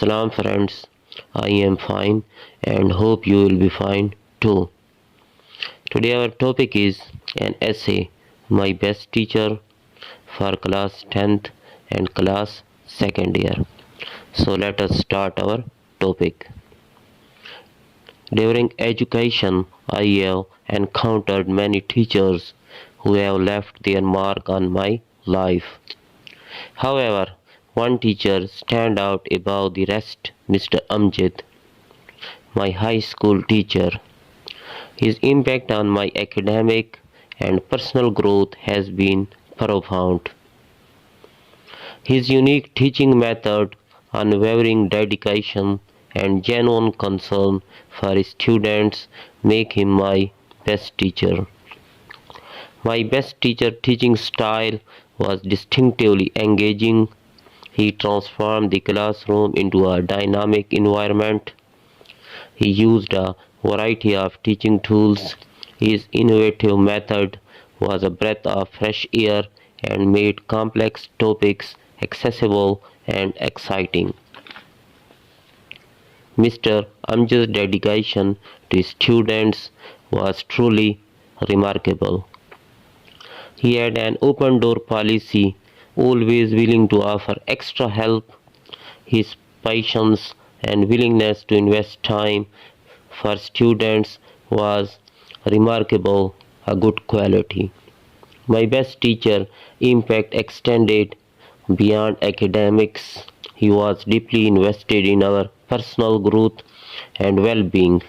Salam friends, I am fine and hope you will be fine too. Today our topic is an essay, My Best Teacher for class 10th and class 2nd year. So let us start our topic. During education, I have encountered many teachers who have left their mark on my life. However, one teacher stand out above the rest, Mr. Amjad, my high school teacher. His impact on my academic and personal growth has been profound. His unique teaching method, unwavering dedication, and genuine concern for his students make him my best teacher. My best teacher teaching style was distinctively engaging. He transformed the classroom into a dynamic environment. He used a variety of teaching tools. His innovative method was a breath of fresh air and made complex topics accessible and exciting. Mr. Amjad's dedication to his students was truly remarkable. He had an open door policy, always willing to offer extra help. His patience and willingness to invest time for students was remarkable, a good quality. My best teacher impact extended beyond academics. He was deeply invested in our personal growth and well-being.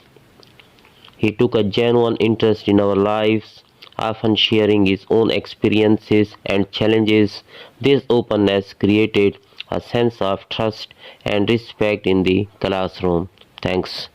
He took a genuine interest in our lives, often sharing his own experiences and challenges. This openness created a sense of trust and respect in the classroom. Thanks.